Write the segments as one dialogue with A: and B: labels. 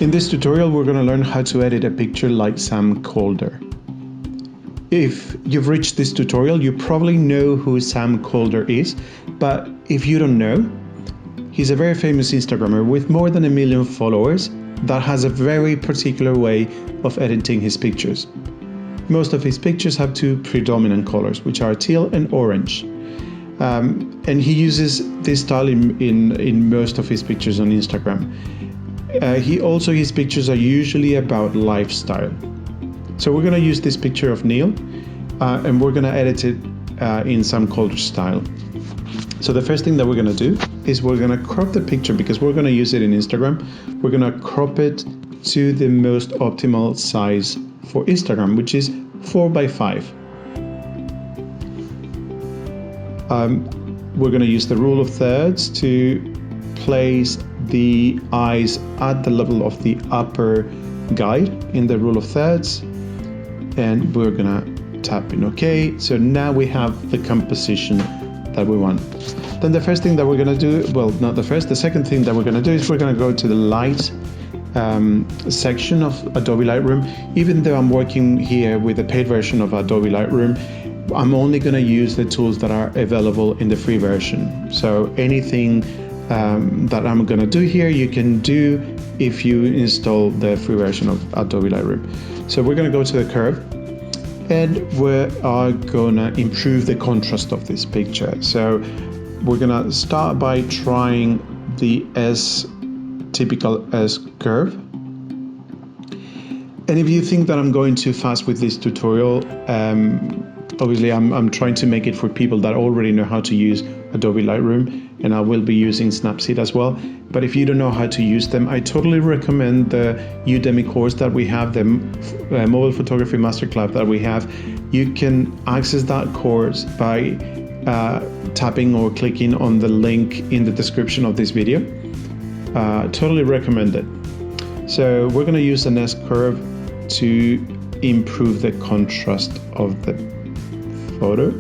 A: In this tutorial, we're going to learn how to edit a picture like Sam Kolder. If you've reached this tutorial, you probably know who Sam Kolder is, but if you don't know, he's a very famous Instagrammer with more than 1 million followers that has a very particular way of editing his pictures. Most of his pictures have two predominant colors, which are teal and orange. And he uses this style in most of his pictures on Instagram. His pictures are usually about lifestyle. So we're going to use this picture of Neil and we're going to edit it in Sam Kolder style. So the first thing that we're going to do is we're going to crop the picture because we're going to use it in Instagram. We're going to crop it to the most optimal size for Instagram, which is 4:5. We're going to use the rule of thirds to place the eyes at the level of the upper guide in the rule of thirds, and we're gonna tap in OK. So now we have the composition that we want. Then the first thing that we're gonna do, well, not the first, the second thing that we're gonna do is we're gonna go to the light section of Adobe Lightroom. Even though I'm working here with the paid version of Adobe Lightroom, I'm only gonna use the tools that are available in the free version. So anything that I'm gonna do here, you can do if you install the free version of Adobe Lightroom. So we're gonna go to the curve and we are gonna improve the contrast of this picture. So we're gonna start by trying the typical S curve. And if you think that I'm going too fast with this tutorial, obviously I'm trying to make it for people that already know how to use Adobe Lightroom, and I will be using Snapseed as well. But if you don't know how to use them, I totally recommend the Udemy course that we have, the mobile photography masterclass that we have. You can access that course by tapping or clicking on the link in the description of this video. Totally recommend it. So we're going to use an S curve to improve the contrast of the photo.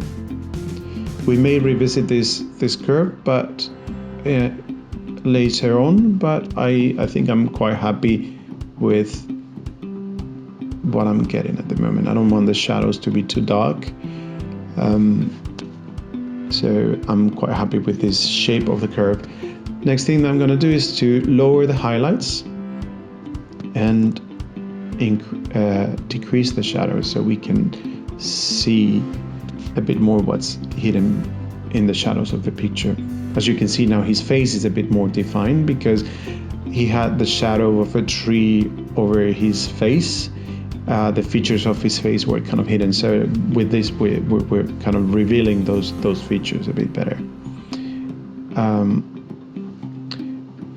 A: We may revisit this curve, but later on. But I think I'm quite happy with what I'm getting at the moment. I don't want the shadows to be too dark, so I'm quite happy with this shape of the curve. Next thing that I'm going to do is to lower the highlights and decrease the shadows so we can see a bit more what's hidden in the shadows of the picture. As you can see now, his face is a bit more defined because he had the shadow of a tree over his face. The features of his face were kind of hidden. So with this, we're kind of revealing those features a bit better.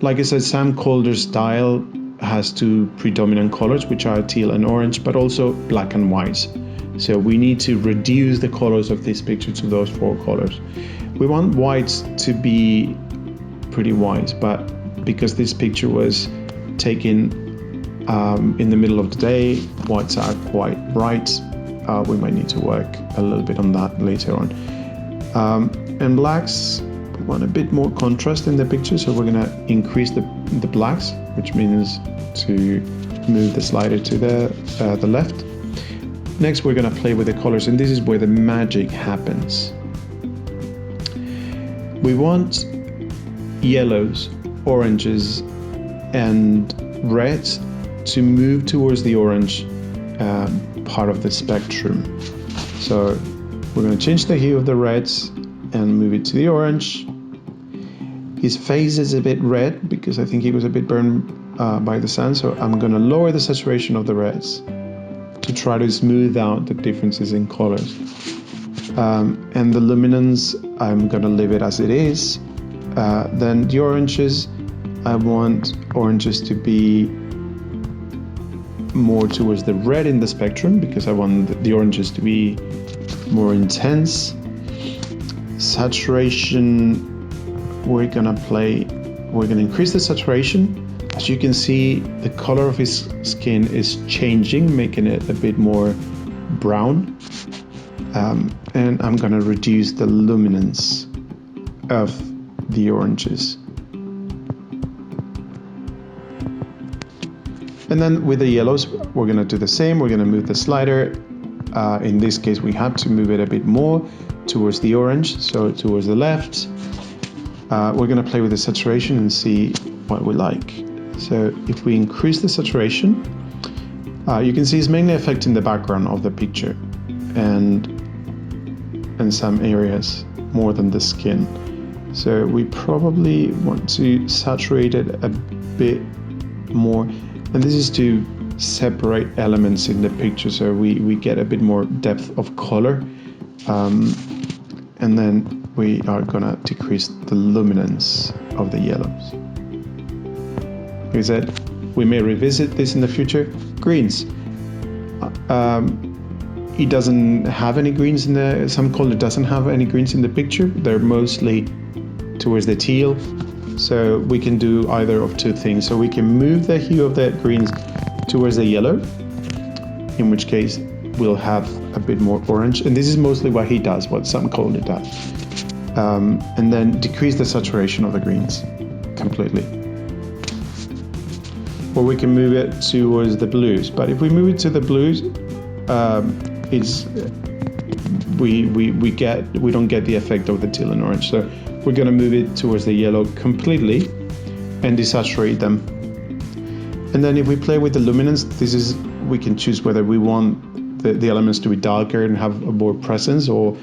A: Like I said, Sam Kolder's style has two predominant colors, which are teal and orange, but also black and white. So we need to reduce the colors of this picture to those 4 colors. We want whites to be pretty white, but because this picture was taken in the middle of the day, whites are quite bright. We might need to work a little bit on that later on. And blacks, we want a bit more contrast in the picture, so we're gonna increase the blacks, which means to move the slider to the left. Next, we're going to play with the colors, and this is where the magic happens. We want yellows, oranges, and reds to move towards the orange part of the spectrum. So we're going to change the hue of the reds and move it to the orange. His face is a bit red because I think he was a bit burned by the sun, so I'm going to lower the saturation of the reds to try to smooth out the differences in colors. And the luminance, I'm gonna leave it as it is. Then the oranges, I want oranges to be more towards the red in the spectrum because I want the oranges to be more intense. Saturation, we're gonna increase the saturation. As you can see, the color of his skin is changing, making it a bit more brown. And I'm gonna reduce the luminance of the oranges. And then with the yellows, we're going to do the same. We're going to move the slider. In this case, we have to move it a bit more towards the orange, so towards the left. We're going to play with the saturation and see what we like. So if we increase the saturation, you can see it's mainly affecting the background of the picture and some areas more than the skin. So we probably want to saturate it a bit more, and this is to separate elements in the picture so we get a bit more depth of color. And then we are gonna decrease the luminance of the yellows. Like I said, we may revisit this in the future. Greens. It doesn't have any greens in the, Sam Kolder doesn't have any greens in the picture. They're mostly towards the teal. So we can do either of two things. So we can move the hue of the greens towards the yellow, in which case we'll have a bit more orange. And this is mostly what he does, what Sam Kolder does. And then decrease the saturation of the greens completely. Or we can move it towards the blues. But if we move it to the blues, we don't get the effect of the teal and orange. So we're going to move it towards the yellow completely and desaturate them. And then if we play with the luminance, we can choose whether we want the elements to be darker and have more presence or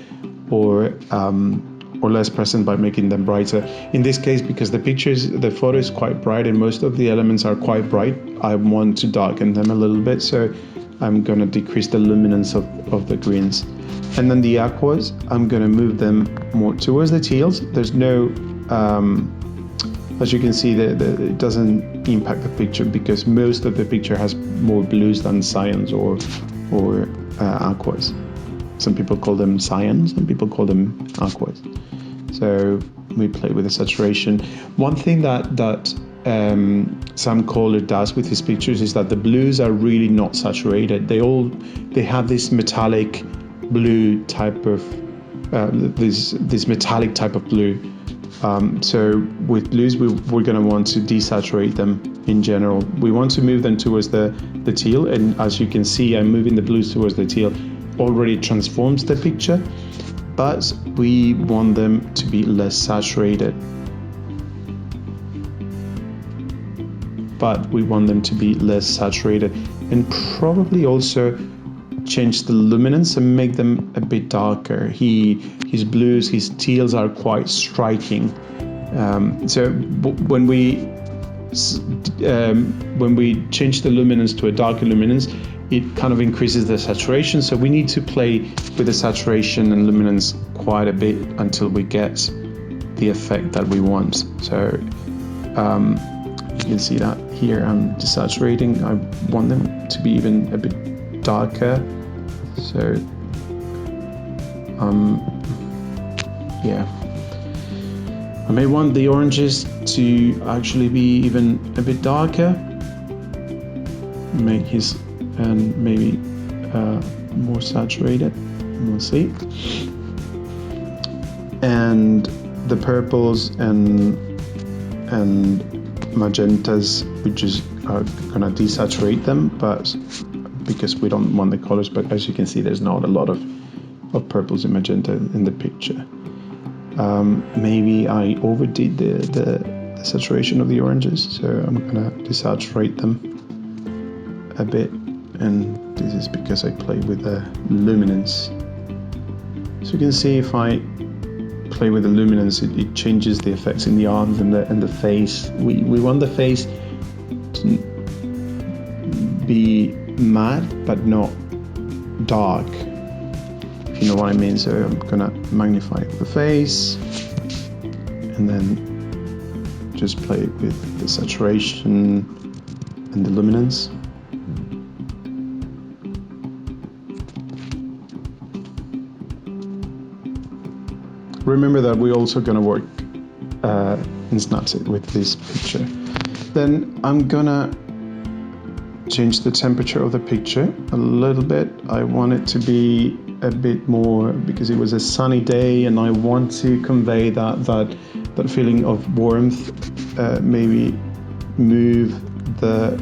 A: less present by making them brighter. In this case, because the photo is quite bright and most of the elements are quite bright, I want to darken them a little bit. So I'm going to decrease the luminance of the greens. And then the aquas, I'm going to move them more towards the teals. There's no, as you can see, it doesn't impact the picture because most of the picture has more blues than cyans or aquas. Some people call them cyans, some people call them aquas. So we play with the saturation. One thing that Sam Kolder does with his pictures is that the blues are really not saturated. They have this metallic blue type of this metallic type of blue. So with blues, we're going to want to desaturate them in general. We want to move them towards the teal, and as you can see, I'm moving the blues towards the teal. Already transforms the picture, but we want them to be less saturated. And probably also change the luminance and make them a bit darker. His blues, his teals are quite striking. So when we change the luminance to a darker luminance, it kind of increases the saturation. So we need to play with the saturation and luminance quite a bit until we get the effect that we want. So you can see that here I'm desaturating. I want them to be even a bit darker. So yeah, I may want the oranges to actually be even a bit darker, make his and maybe more saturated. We'll see. And the purples and magentas, we just are gonna desaturate them, but because we don't want the colors. But as you can see, there's not a lot of purples and magenta in the picture. Maybe I overdid the saturation of the oranges, so I'm gonna desaturate them a bit, and this is because I play with the luminance. So you can see if I play with the luminance, it changes the effects in the arms and the face. We want the face to be matte but not dark, if you know what I mean. So I'm gonna magnify the face and then just play with the saturation and the luminance. Remember that we're also going to work in Snapseed with this picture. Then I'm going to change the temperature of the picture a little bit. I want it to be a bit more, because it was a sunny day and I want to convey that feeling of warmth. Maybe move the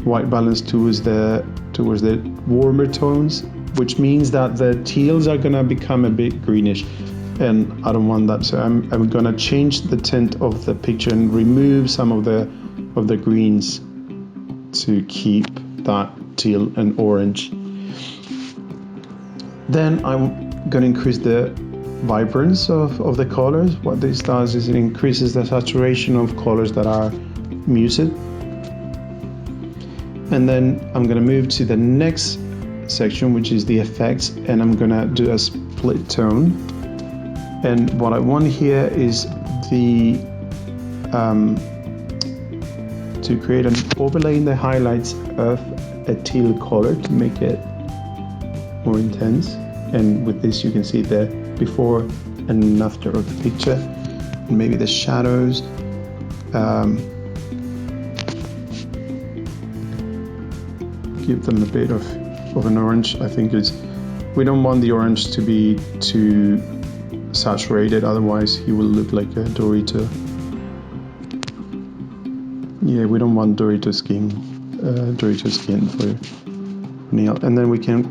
A: white balance towards the warmer tones, which means that the teals are gonna become a bit greenish, and I don't want that. So I'm gonna change the tint of the picture and remove some of the greens to keep that teal and orange. Then I'm gonna increase the vibrance of the colors. What this does is it increases the saturation of colors that are muted. And then I'm going to move to the next section, which is the effects, and I'm going to do a split tone. And what I want here is to create an overlay in the highlights of a teal color to make it more intense. And with this you can see the before and after of the picture, and maybe the shadows. Give them a bit of an orange. I think we don't want the orange to be too saturated, otherwise he will look like a Dorito. Yeah, we don't want Dorito skin for Neil. And then we can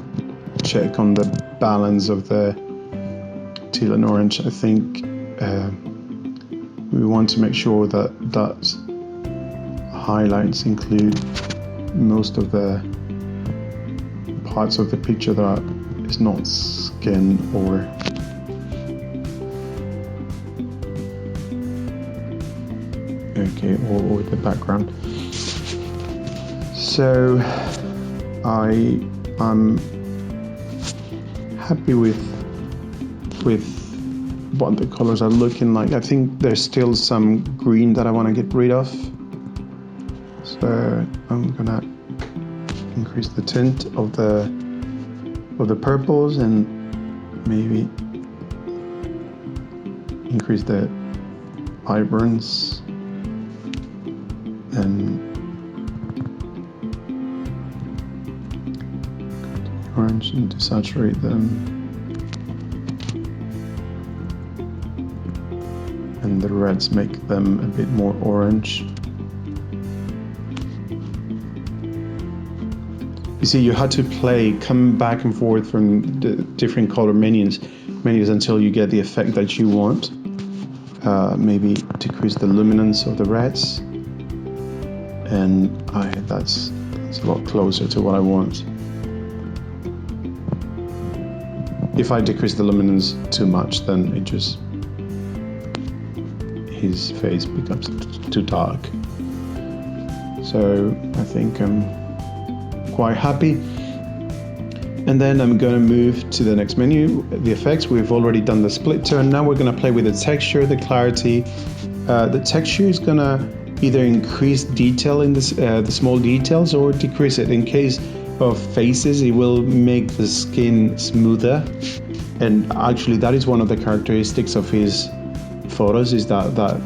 A: check on the balance of the teal and orange. I think we want to make sure that highlights include most of the parts of the picture that is not skin or or the background. So I'm happy with what the colors are looking like. I think there's still some green that I want to get rid of, so I'm gonna increase the tint of the purples and maybe increase the vibrance and orange and desaturate them, and the reds make them a bit more orange. You see, you had to come back and forth from the different color menus until you get the effect that you want. Maybe decrease the luminance of the reds, and that's a lot closer to what I want. If I decrease the luminance too much, then his face becomes too dark. So I think I'm quite happy. And then I'm going to move to the next menu, the effects. We've already done the split tone. Now we're going to play with the texture, the clarity. The texture is going to either increase detail in the small details or decrease it. In case of faces, it will make the skin smoother. And actually that is one of the characteristics of his photos, is that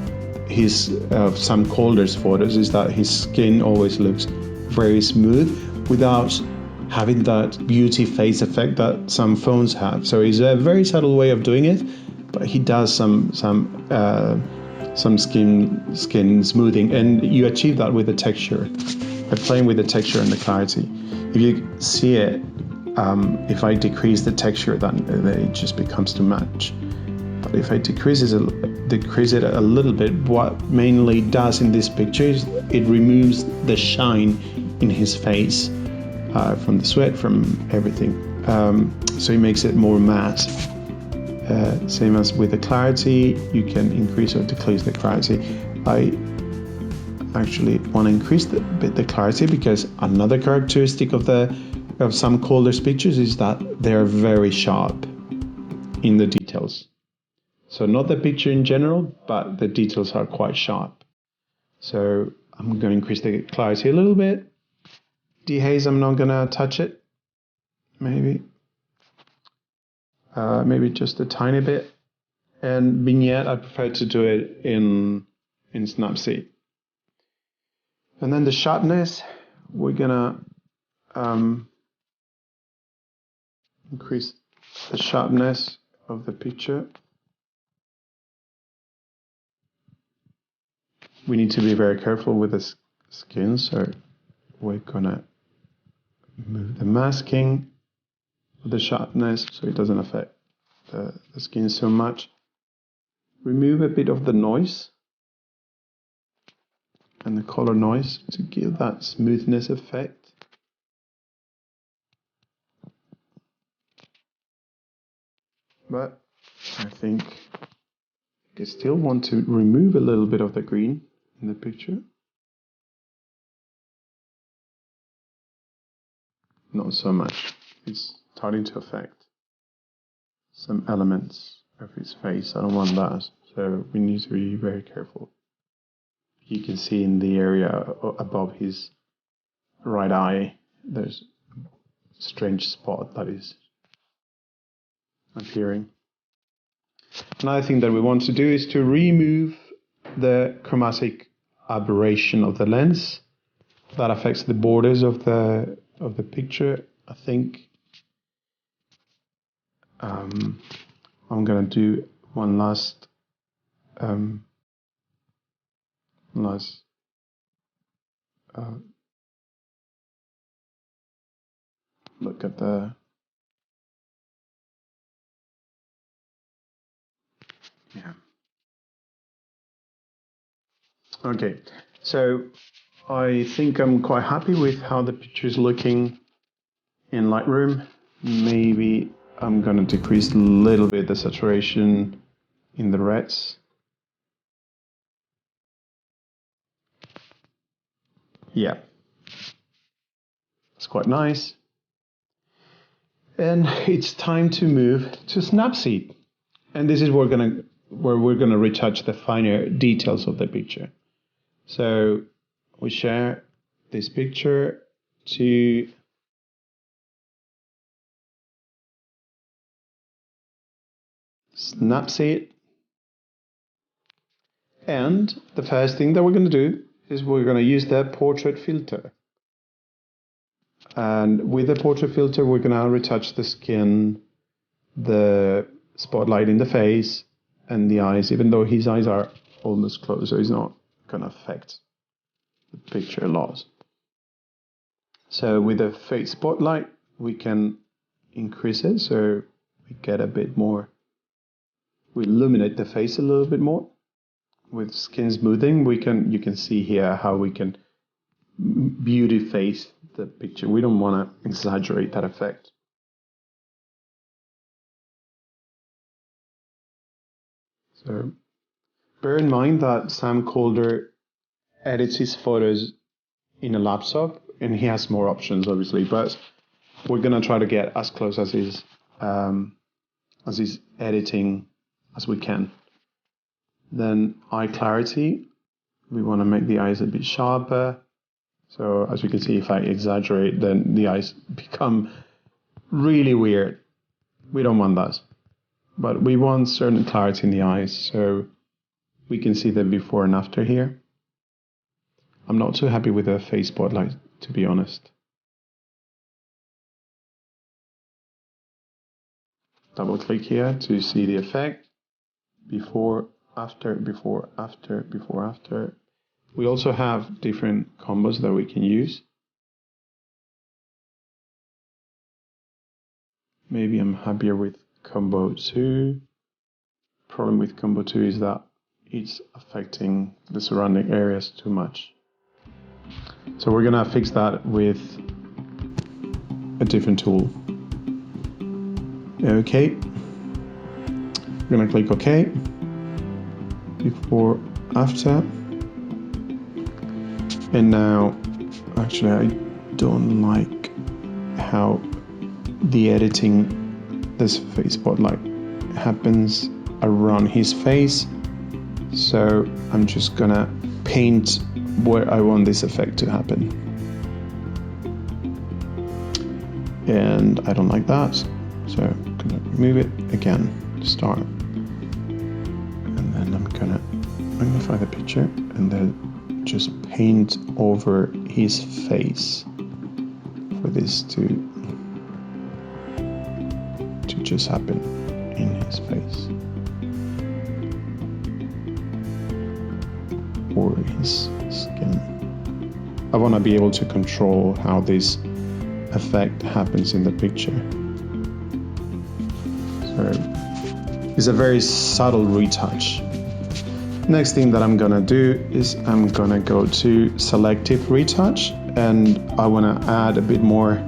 A: his Sam Kolder's photos, is that his skin always looks very smooth without having that beauty face effect that some phones have. So it's a very subtle way of doing it, but he does some skin smoothing, and you achieve that with the texture, by playing with the texture and the clarity. If you see it, if I decrease the texture, then it just becomes too much. But if I decrease it a little bit, what mainly does in this picture is it removes the shine in his face, from the sweat, from everything. So it makes it more matte. Same as with the clarity, you can increase or decrease the clarity. I actually want to increase the clarity because another characteristic of Sam Kolder's pictures is that they're very sharp in the details. So not the picture in general, but the details are quite sharp. So I'm going to increase the clarity a little bit. Dehaze, I'm not going to touch it. Maybe just a tiny bit. And vignette, I prefer to do it in Snapseed. And then the sharpness, we're going to increase the sharpness of the picture. We need to be very careful with the skin, so we're gonna move the masking, the sharpness, so it doesn't affect the skin so much. Remove a bit of the noise and the color noise to give that smoothness effect. But I think I still want to remove a little bit of the green in the picture. Not so much. It's starting to affect some elements of his face. I don't want that. So we need to be very careful. You can see in the area above his right eye, there's a strange spot that is appearing. Another thing that we want to do is to remove the chromatic aberration of the lens. That affects the borders of the picture. I think I'm gonna do one last look at the Okay, so I think I'm quite happy with how the picture is looking in Lightroom. Maybe I'm gonna decrease a little bit the saturation in the reds. Yeah, it's quite nice. And it's time to move to Snapseed. And this is where we're gonna retouch the finer details of the picture. So we share this picture to Snapseed. And the first thing that we're going to do is we're going to use the portrait filter. And with the portrait filter, we're going to retouch the skin, the spotlight in the face, and the eyes, even though his eyes are almost closed, so it's not going to affect the picture a lot. So with the face spotlight, we can increase it, so we get a bit more, we illuminate the face a little bit more. With skin smoothing, you can see here how we can beauty face the picture. We don't want to exaggerate that effect. So bear in mind that Sam Kolder edits his photos in a laptop, and he has more options, obviously, but we're gonna try to get as close as his editing as we can. Then eye clarity, we want to make the eyes a bit sharper. So as you can see, if I exaggerate, then the eyes become really weird. We don't want that. But we want certain clarity in the eyes, so we can see the before and after here. I'm not too happy with the face spotlight, to be honest. Double click here to see the effect. Before, after, before, after, before, after. We also have different combos that we can use. Maybe I'm happier with combo 2. Problem with combo 2 is that it's affecting the surrounding areas too much. So we're gonna fix that with a different tool. Okay. We're gonna click OK. Before, after. And now, actually, I don't like how the editing, this face spotlight happens around his face. So I'm just gonna paint where I want this effect to happen. And I don't like that. So I'm gonna remove it again, start. And then I'm gonna magnify the picture and then just paint over his face for this to just happen in his face or his skin. I want to be able to control how this effect happens in the picture. So it's a very subtle retouch. Next thing that I'm gonna do is I'm gonna go to selective retouch, and I want to add a bit more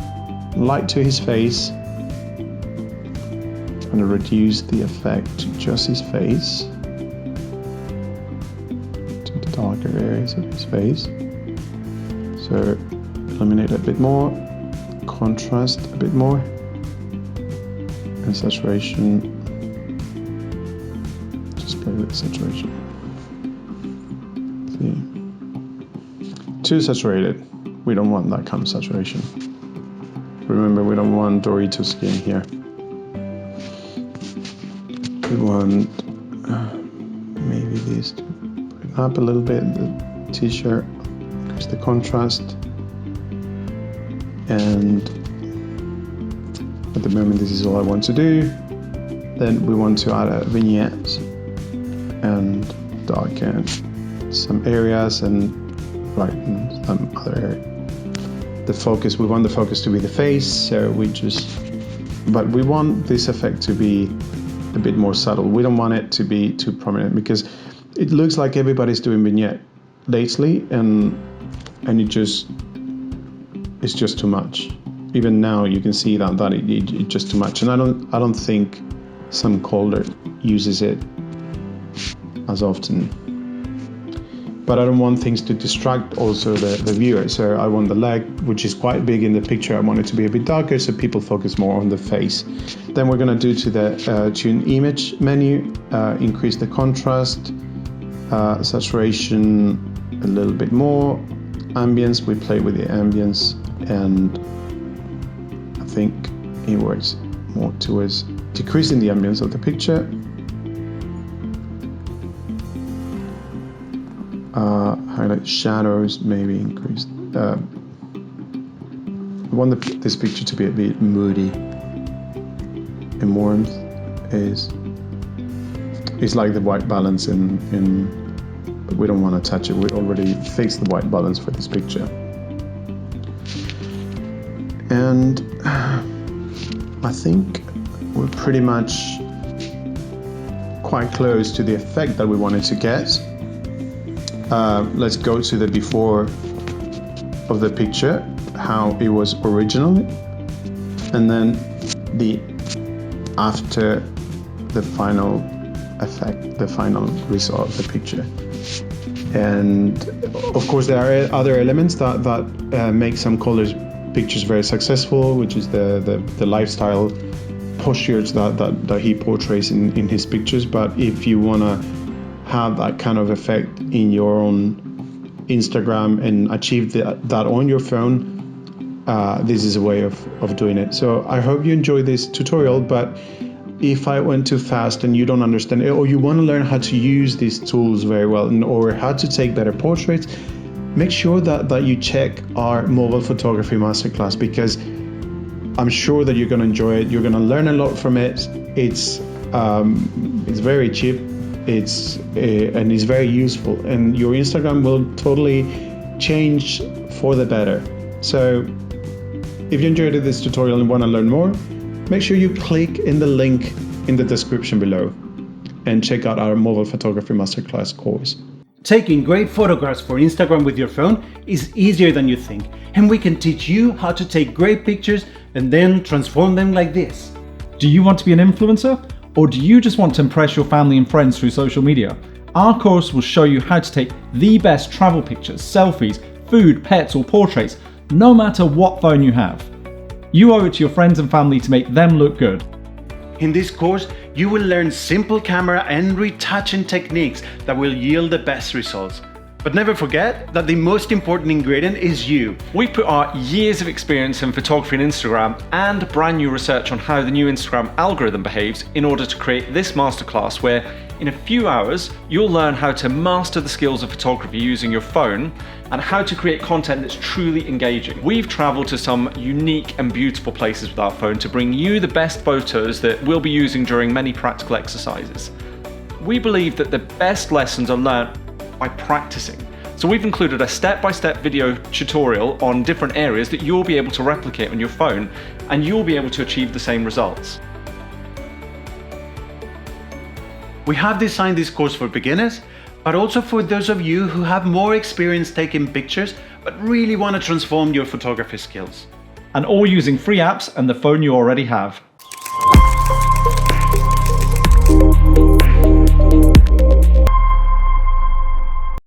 A: light to his face. I'm gonna reduce the effect to just his face, to the darker areas of his face. So illuminate a bit more, contrast a bit more, and saturation, just play with saturation. See, too saturated, we don't want that kind of saturation. Remember, we don't want Dorito skin here. We want maybe this to put it up a little bit, the t-shirt, increase the contrast. And at the moment, this is all I want to do. Then we want to add a vignette and darken some areas and brighten some other area. The focus, we want the focus to be the face, so but we want this effect to be a bit more subtle. We don't want it to be too prominent, because it looks like everybody's doing vignette lately, and it's just too much. Even now you can see that it's just too much, and I don't think Sam Kolder uses it as often. But I don't want things to distract also the viewer. So I want the leg, which is quite big in the picture, I want it to be a bit darker so people focus more on the face. Then we're going to do to the tune image menu, increase the contrast, saturation a little bit more, ambience, we play with the ambience, and I think it works more towards decreasing the ambience of the picture. Highlight shadows, maybe increase. I want this picture to be a bit moody, and warmth is like the white balance but we don't want to touch it. We already fixed the white balance for this picture. And I think we're pretty much quite close to the effect that we wanted to get. Let's go to the before of the picture, how it was originally, and then the after the final effect, the final result of the picture. And of course there are other elements that make Sam Kolder's pictures very successful, which is the lifestyle postures that he portrays in his pictures. But if you want to have that kind of effect in your own Instagram and achieve that on your phone, this is a way of doing it. So I hope you enjoyed this tutorial, but if I went too fast and you don't understand it, or you want to learn how to use these tools very well, or how to take better portraits, make sure that you check our mobile photography masterclass, because I'm sure that you're going to enjoy it. You're going to learn a lot from it. It's very cheap. And it's very useful, and your Instagram will totally change for the better. So if you enjoyed this tutorial and want to learn more, make sure you click in the link in the description below and check out our mobile photography masterclass course.
B: Taking great photographs for Instagram with your phone is easier than you think, and we can teach you how to take great pictures and then transform them like this.
C: Do you want to be an influencer? Or do you just want to impress your family and friends through social media? Our course will show you how to take the best travel pictures, selfies, food, pets or portraits, no matter what phone you have. You owe it to your friends and family to make them look good.
B: In this course, you will learn simple camera and retouching techniques that will yield the best results. But never forget that the most important ingredient is you.
C: We put our years of experience in photography and Instagram and brand new research on how the new Instagram algorithm behaves in order to create this masterclass where in a few hours you'll learn how to master the skills of photography using your phone and how to create content that's truly engaging. We've traveled to some unique and beautiful places with our phone to bring you the best photos that we'll be using during many practical exercises. We believe that the best lessons are learned by practicing. So we've included a step-by-step video tutorial on different areas that you'll be able to replicate on your phone, and you'll be able to achieve the same results.
B: We have designed this course for beginners, but also for those of you who have more experience taking pictures but really want to transform your photography skills.
C: And all using free apps and the phone you already have.